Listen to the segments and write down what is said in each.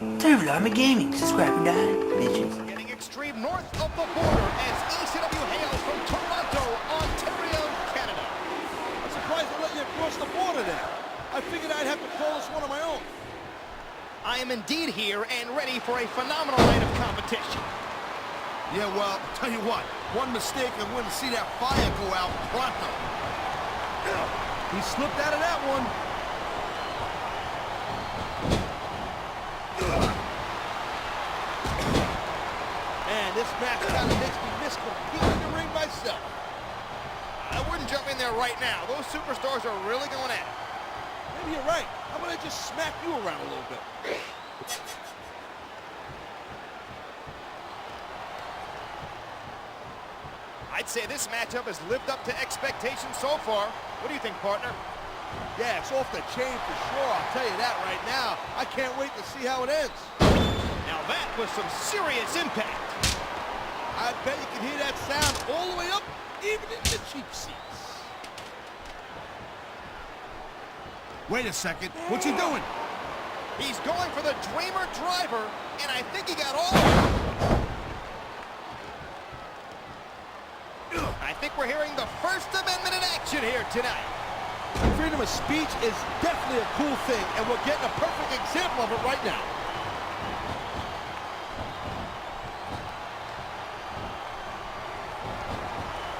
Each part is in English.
Turbo Gaming, subscribe and die, bitches. Getting extreme north of the border as ECW hails from Toronto, Ontario, Canada. I'm surprised they let you across the border there. I figured I'd have to call this one of my own. I am indeed here and ready for a phenomenal night of competition. Yeah, well, tell you what, one mistake and we're gonna see that fire go out pronto. He slipped out of that one. Man, this match kind of makes me miss competing in the ring myself. I wouldn't jump in there right now. Those superstars are really going at it. Maybe you're right. How about I just smack you around a little bit? I'd say this matchup has lived up to expectations so far. What do you think, partner? Yeah, it's off the chain for sure. I'll tell you that right now. I can't wait to see how it ends. Now that was some serious impact. I bet you can hear that sound all the way up, even in the cheap seats. Wait a second. What's he doing? He's going for the Dreamer Driver, and I think he got all of it. I think we're hearing the First Amendment in action here tonight. Freedom of speech is definitely a cool thing, and we're getting a perfect example of it right now.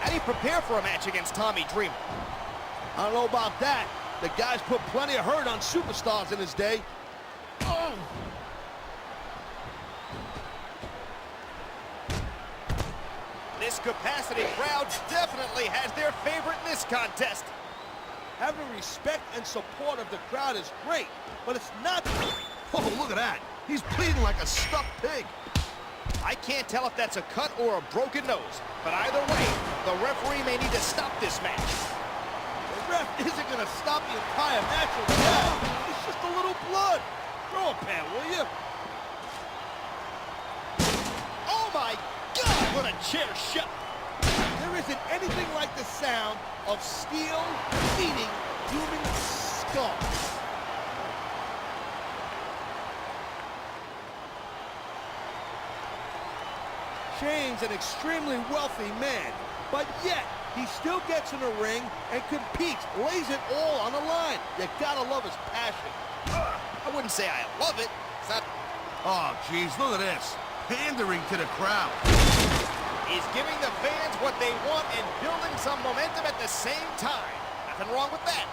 How do you prepare for a match against Tommy Dreamer? I don't know about that. The guy's put plenty of hurt on superstars in his day. Oh. This capacity crowd definitely has their favorite in this contest. Having respect and support of the crowd is great, but it's not... Oh, look at that. He's bleeding like a stuffed pig. I can't tell if that's a cut or a broken nose, but either way, the referee may need to stop this match. The ref isn't going to stop the entire match right now. It's just a little blood. Throw a pan, will you? Oh my God, what a chair shot. There isn't anything like the sound of steel eating human skull. Shane's an extremely wealthy man, but yet he still gets in the ring and competes, lays it all on the line. You gotta love his passion. I wouldn't say I love it. It's not... Oh, geez, look at this. Pandering to the crowd. He's giving the fans what they want and building some momentum at the same time. Nothing wrong with that.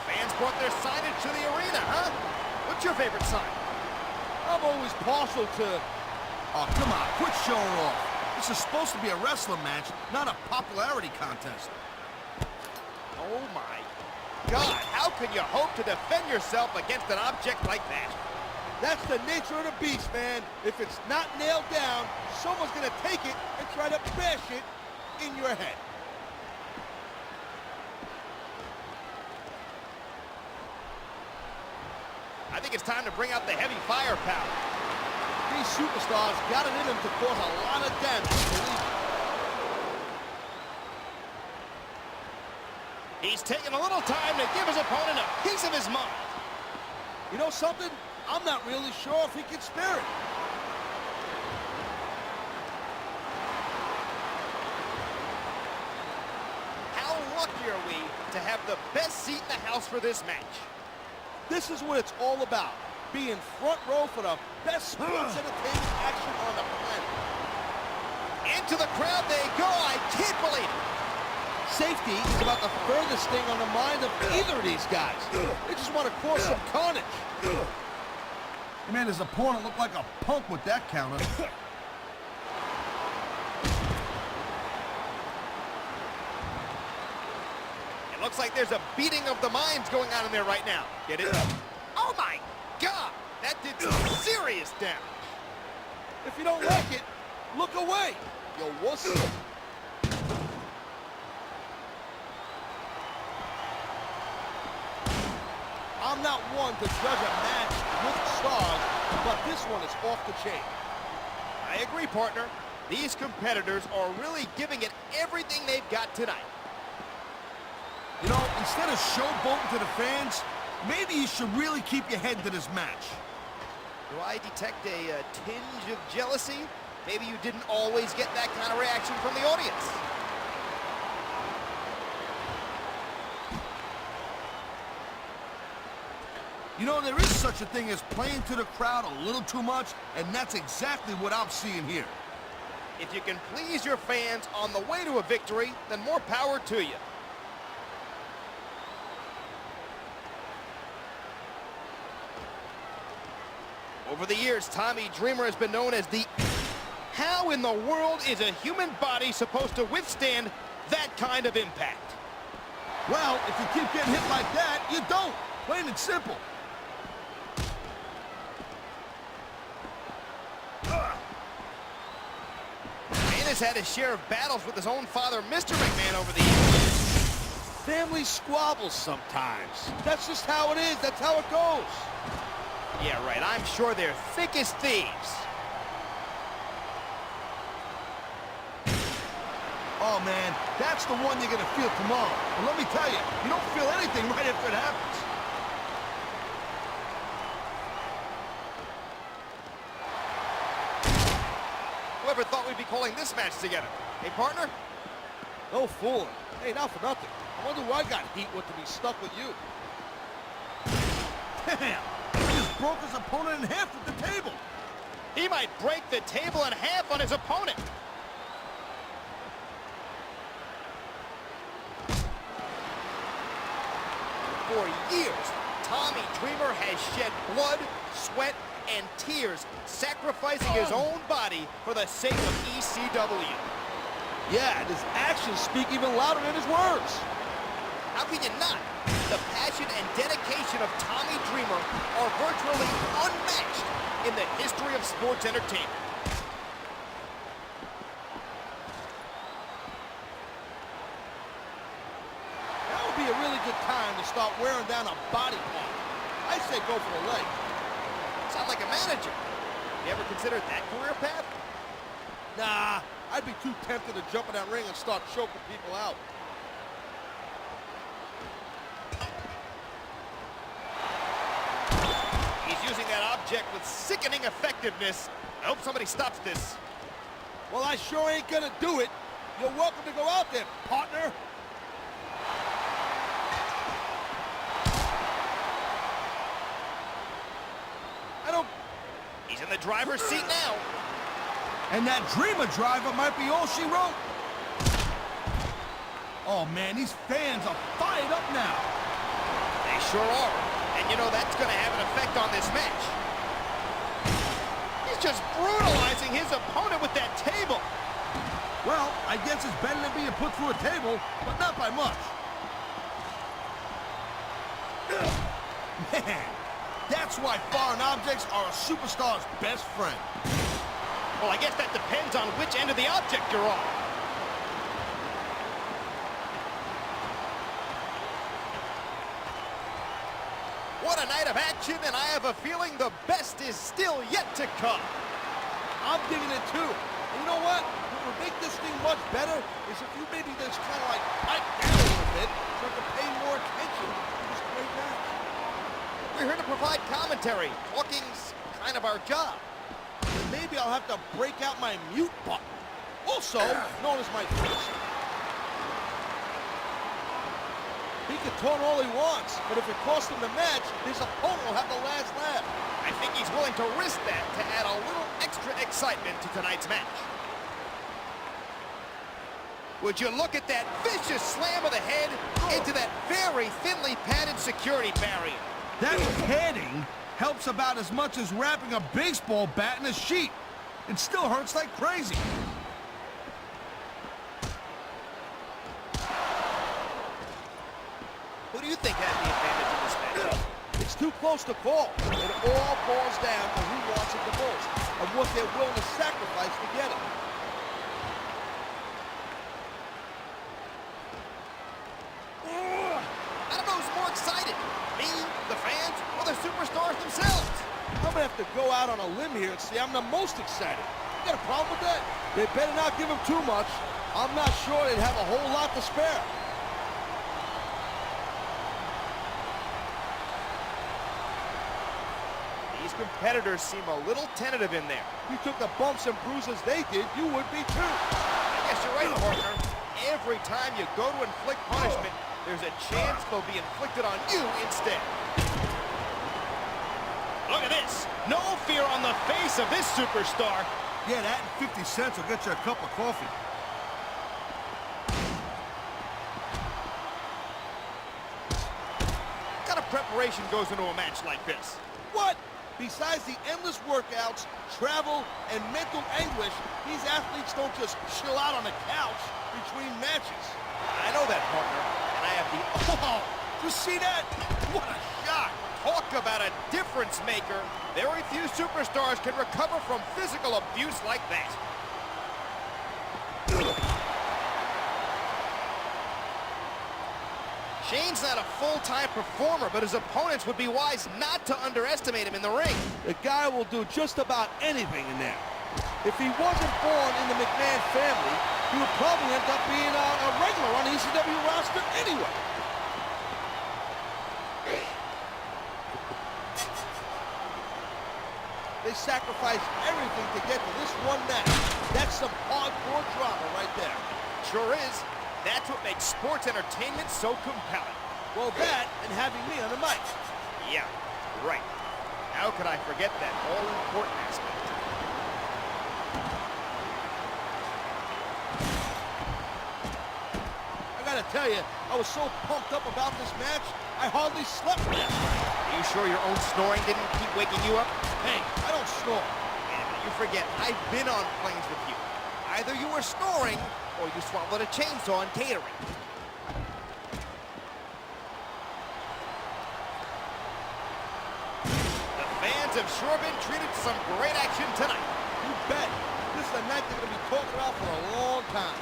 Fans brought their signage to the arena, huh? What's your favorite sign? I'm always partial to... Oh, come on, quit showing off. This is supposed to be a wrestling match, not a popularity contest. Oh my God, how can you hope to defend yourself against an object like that? That's the nature of the beast, man. If it's not nailed down, someone's gonna take it and try to bash it in your head. I think it's time to bring out the heavy firepower. These superstars got it in them to cause a lot of damage, believe me. He's taking a little time to give his opponent a piece of his mind. You know something? I'm not really sure if he can spare it. How lucky are we to have the best seat in the house for this match? This is what it's all about. Being front row for the best sports entertainment action on the planet. Into the crowd they go. I can't believe it. Safety is about the furthest thing on the mind of either of these guys. They just want to cause some carnage. Man, his opponent looked like a punk with that counter. It looks like there's a beating of the minds going on in there right now. Get it? Oh my God! That did some serious damage. If you don't like it, look away, you wuss. I'm not one to judge a match with stars, but this one is off the chain. I agree, partner. These competitors are really giving it everything they've got tonight. You know, instead of showboating to the fans, maybe you should really keep your head to this match. Do I detect a tinge of jealousy? Maybe you didn't always get that kind of reaction from the audience. You know, there is such a thing as playing to the crowd a little too much, and that's exactly what I'm seeing here. If you can please your fans on the way to a victory, then more power to you. Over the years, Tommy Dreamer has been known as the... How in the world is a human body supposed to withstand that kind of impact? Well, if you keep getting hit like that, you don't. Plain and simple. Man has had his share of battles with his own father, Mr. McMahon, over the years. Family squabbles sometimes. That's just how it is. That's how it goes. Yeah, right. I'm sure they're thick as thieves. Oh, man, that's the one you're going to feel tomorrow. And let me tell you, you don't feel anything right after it happens. Whoever thought we'd be calling this match together? Hey, partner? No fooling. Hey, not for nothing. I wonder who I got heat with to be stuck with you. Damn! He just broke his opponent in half with the table. He might break the table in half on his opponent. For years, Tommy Dreamer has shed blood, sweat, and tears, sacrificing his own body for the sake of ECW. Yeah, and his actions speak even louder than his words. How can you not? The passion and dedication of Tommy Dreamer are virtually unmatched in the history of sports entertainment. That would be a really good time to start wearing down a body part. I say go for the leg. Sound like a manager. You ever considered that career path? Nah, I'd be too tempted to jump in that ring and start choking people out. He's using that object with sickening effectiveness. I hope somebody stops this. Well, I sure ain't gonna do it. You're welcome to go out there, partner. He's in the driver's seat now. And that Dreamer driver might be all she wrote. Oh, man, these fans are fired up now. They sure are. And you know that's going to have an effect on this match. He's just brutalizing his opponent with that table. Well, I guess it's better than being put through a table, but not by much. Man, that's why foreign objects are a superstar's best friend. Well, I guess that depends on which end of the object you're on. What a night of action, and I have a feeling the best is still yet to come. I'm digging it too. And you know what? What would make this thing much better is if you maybe just kind of like pipe down a little bit so I can pay more attention to this great match. We're here to provide commentary. Talking's kind of our job. And maybe I'll have to break out my mute button, also known as my fist. He can taunt all he wants, but if it costs him the match, his opponent will have the last laugh. I think he's willing to risk that to add a little extra excitement to tonight's match. Would you look at that vicious slam of the head into that very thinly padded security barrier? That padding helps about as much as wrapping a baseball bat in a sheet. It still hurts like crazy. Who do you think has the advantage in this match? It's too close to call. It all boils down to who wants it the most and what they're willing to sacrifice to get it. I don't know who's more excited, me, the fans, or the superstars themselves. I'm gonna have to go out on a limb here and say I'm the most excited. You got a problem with that? They better not give him too much. I'm not sure they'd have a whole lot to spare. His competitors seem a little tentative in there. You took the bumps and bruises they did, you would be too. I guess you're right, partner. Every time you go to inflict punishment, there's a chance they'll be inflicted on you instead. Look at this. No fear on the face of this superstar. Yeah, that and 50 cents will get you a cup of coffee. What kind of preparation goes into a match like this? What? Besides the endless workouts, travel, and mental anguish, these athletes don't just chill out on the couch between matches. I know that, partner, and I have the... Oh, you see that? What a shot! Talk about a difference maker. Very few superstars can recover from physical abuse like that. Shane's not a full-time performer, but his opponents would be wise not to underestimate him in the ring. The guy will do just about anything in there. If he wasn't born in the McMahon family, he would probably end up being a regular on the ECW roster anyway. They sacrificed everything to get to this one match. That's some hardcore drama right there. Sure is. That's what makes sports entertainment so compelling. Well, that and having me on the mic. Yeah, right. How could I forget that all-important aspect? I gotta tell you, I was so pumped up about this match, I hardly slept last night. Are you sure your own snoring didn't keep waking you up? Hey, I don't snore. Yeah, but you forget, I've been on planes with you. Either you were snoring, or you swallowed a chainsaw in catering. The fans have sure been treated to some great action tonight. You bet. This is a night they're gonna be talking about for a long time.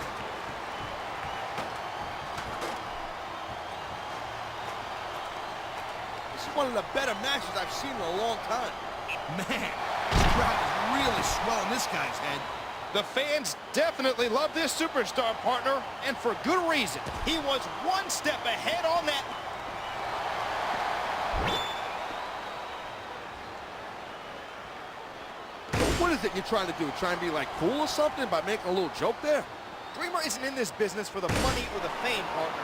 This is one of the better matches I've seen in a long time. Man, this crowd is really swelling this guy's head. The fans definitely love this superstar, partner, and for good reason. He was one step ahead on that. What is it you're trying to do? Try and be like cool or something by making a little joke there? Dreamer isn't in this business for the money or the fame, partner.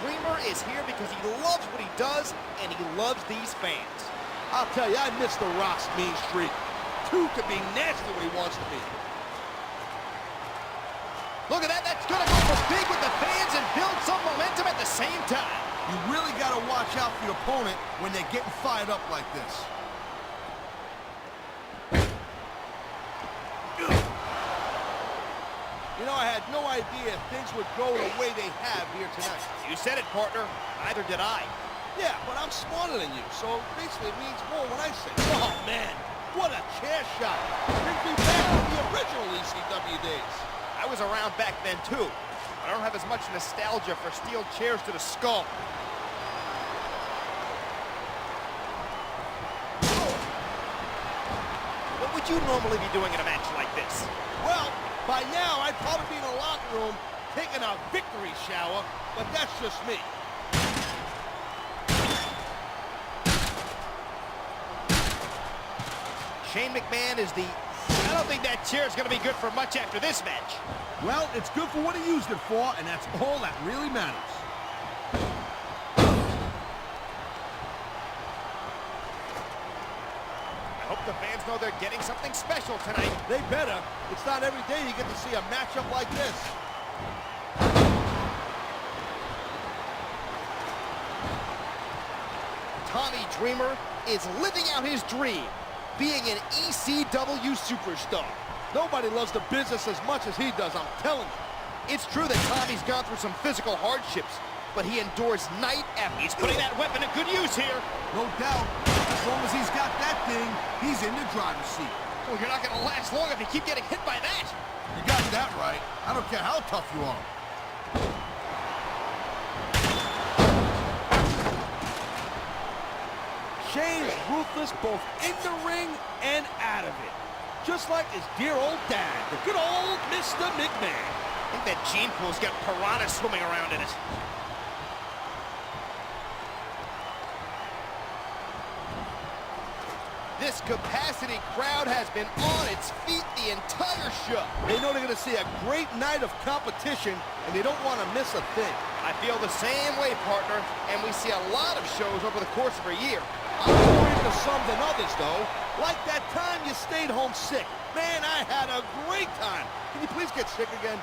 Dreamer is here because he loves what he does, and he loves these fans. I'll tell you, I miss the Rock's mean streak. Two could be nasty when he wants to be. Look at that. That's going to go for big with the fans and build some momentum at the same time. You really got to watch out for your opponent when they're getting fired up like this. You know, I had no idea things would go the way they have here tonight. You said it, partner. Neither did I. Yeah, but I'm smarter than you, so basically it means more when I say, oh, man, what a chair shot. Brings me back to the original ECW days. I was around back then, too. I don't have as much nostalgia for steel chairs to the skull. What would you normally be doing in a match like this? Well, by now, I'd probably be in the locker room taking a victory shower, but that's just me. Shane McMahon is the... I don't think that chair is going to be good for much after this match. Well, it's good for what he used it for, and that's all that really matters. I hope the fans know they're getting something special tonight. They better. It's not every day you get to see a matchup like this. Tommy Dreamer is living out his dream, being an ECW superstar. Nobody loves the business as much as he does, I'm telling you. It's true that Tommy's gone through some physical hardships, but he endures night after. He's putting that weapon to good use here. No doubt. As long as he's got that thing, he's in the driver's seat. Well, you're not going to last long if you keep getting hit by that. You got that right. I don't care how tough you are. Shane's ruthless both in the ring and out of it. Just like his dear old dad, the good old Mr. McMahon. I think that gene pool's got piranhas swimming around in it. This capacity crowd has been on its feet the entire show. They know they're going to see a great night of competition, and they don't want to miss a thing. I feel the same way, partner, and we see a lot of shows over the course of a year. I'm more into some than others, though. Like that time you stayed home sick. Man, I had a great time. Can you please get sick again?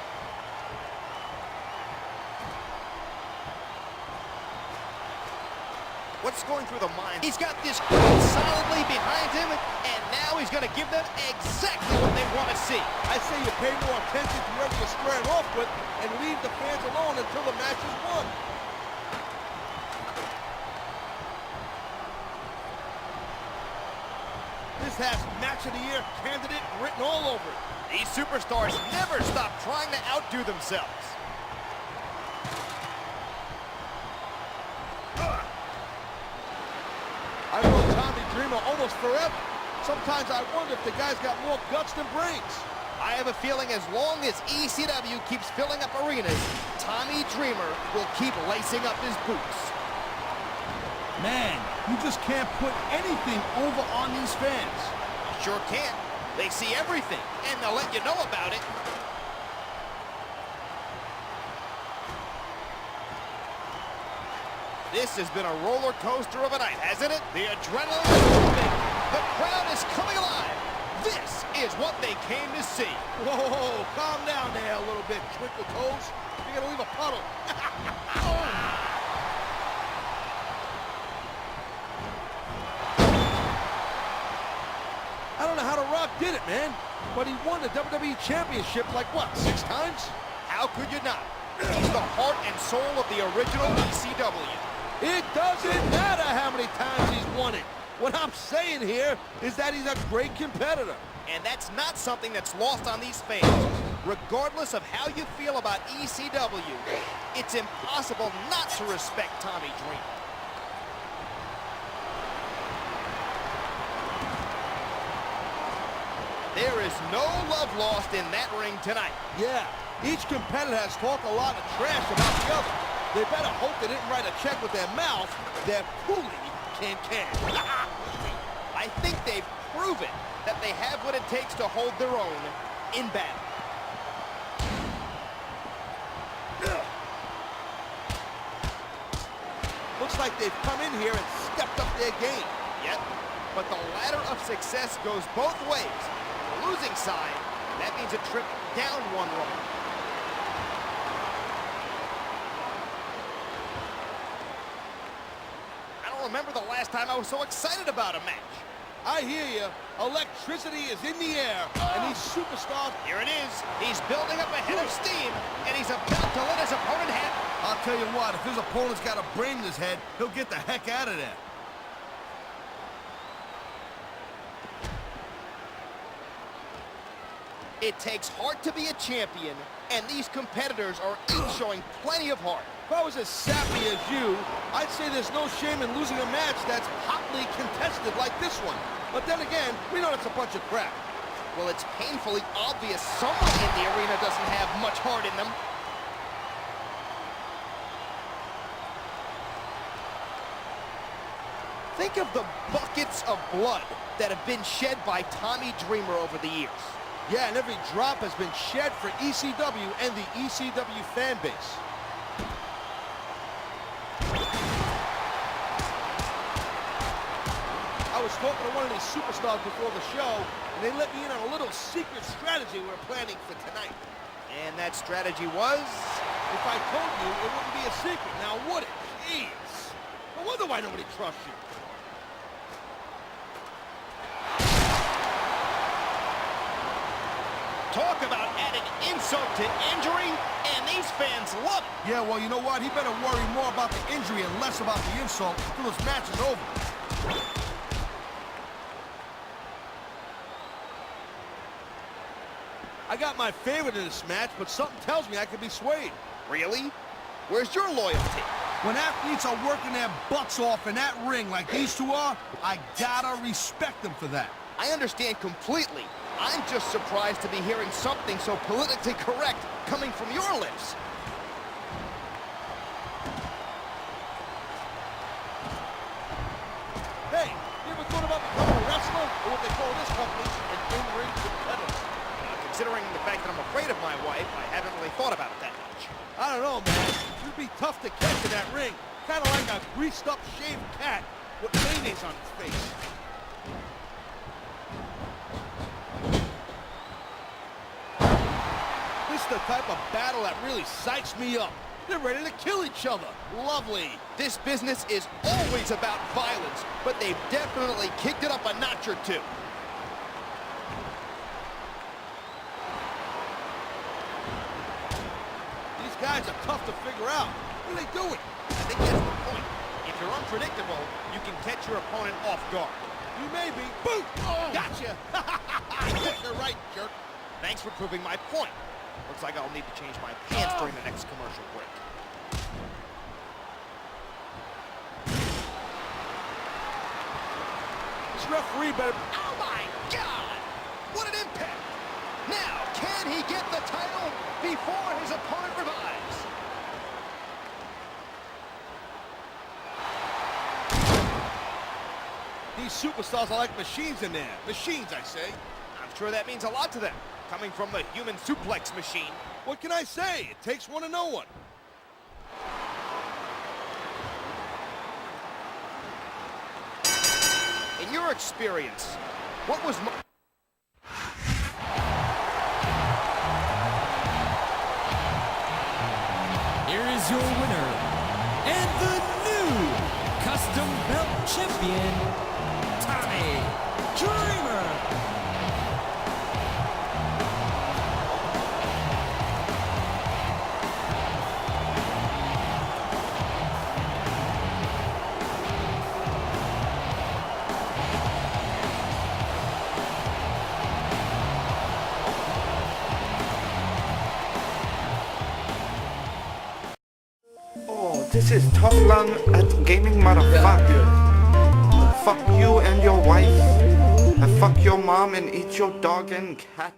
What's going through the mind? He's got this crowd solidly behind him, and now he's going to give them exactly what they want to see. I say you pay more attention to whoever you're squaring off with and leave the fans alone until the match is won. This has Match of the Year candidate written all over it. These superstars never stop trying to outdo themselves. I've known Tommy Dreamer almost forever. Sometimes I wonder if the guy's got more guts than brains. I have a feeling as long as ECW keeps filling up arenas, Tommy Dreamer will keep lacing up his boots. Man, you just can't put anything over on these fans. Sure can't. They see everything, and they'll let you know about it. This has been a roller coaster of a night, hasn't it? The adrenaline is pumping. The crowd is coming alive. This is what they came to see. Whoa, calm down there a little bit, Twinkle Toes. You're gonna leave a puddle. I don't know how The Rock did it, man, but he won the WWE Championship like, what, 6 times? How could you not? He's the heart and soul of the original ECW. It doesn't matter how many times he's won it. What I'm saying here is that he's a great competitor. And that's not something that's lost on these fans. Regardless of how you feel about ECW, it's impossible not to respect Tommy Dreamer. There is no love lost in that ring tonight. Yeah, each competitor has talked a lot of trash about the other. They better hope they didn't write a check with their mouth. They're fully can. I think they've proven that they have what it takes to hold their own in battle. Looks like they've come in here and stepped up their game. Yep, but the ladder of success goes both ways. The losing side, that means a trip down one rung. Remember the last time I was so excited about a match. I hear you. Electricity is in the air, and these superstars... Here it is. He's building up a head of steam, and he's about to let his opponent have... I'll tell you what, if his opponent's got a brain in his head, he'll get the heck out of there. It takes heart to be a champion, and these competitors are each showing plenty of heart. If I was as sappy as you, I'd say there's no shame in losing a match that's hotly contested like this one. But then again, we know it's a bunch of crap. Well, it's painfully obvious someone in the arena doesn't have much heart in them. Think of the buckets of blood that have been shed by Tommy Dreamer over the years. Yeah, and every drop has been shed for ECW and the ECW fan base. I was talking to one of these superstars before the show, and they let me in on a little secret strategy we're planning for tonight. And that strategy was? If I told you, it wouldn't be a secret, now would it? Jeez. No wonder why nobody trusts you. Talk about adding insult to injury, and these fans love it. Yeah, well, you know what? He better worry more about the injury and less about the insult until this match is over. I got my favorite in this match, but something tells me I could be swayed. Really? Where's your loyalty? When athletes are working their butts off in that ring like these two are, I gotta respect them for that. I understand completely. I'm just surprised to be hearing something so politically correct coming from your lips. Hey, you ever thought about becoming a wrestler? I haven't really thought about it that much. I don't know, man. You'd be tough to catch in that ring. Kind of like a greased-up shaved cat with mayonnaise on its face. This is the type of battle that really psychs me up. They're ready to kill each other. Lovely. This business is always about violence, but they've definitely kicked it up a notch or two. These guys are tough to figure out. What are they doing? I think that's the point. If you're unpredictable, you can catch your opponent off guard. You may be. Boom! Oh. Gotcha! You're right, jerk. Thanks for proving my point. Looks like I'll need to change my pants during the next commercial break. This referee better... Oh my God! What an impact! Now, can he get the title before his opponent revives? These superstars are like machines in there. Machines, I say. I'm sure that means a lot to them, coming from the human suplex machine. What can I say? It takes one to know one. In your experience, what was Here is your winner, and the new Custom Belt Champion, Tommy Dreamer. This is Tough Lung at Gaming, motherfucker. Fuck you and your wife. And fuck your mom and eat your dog and cat.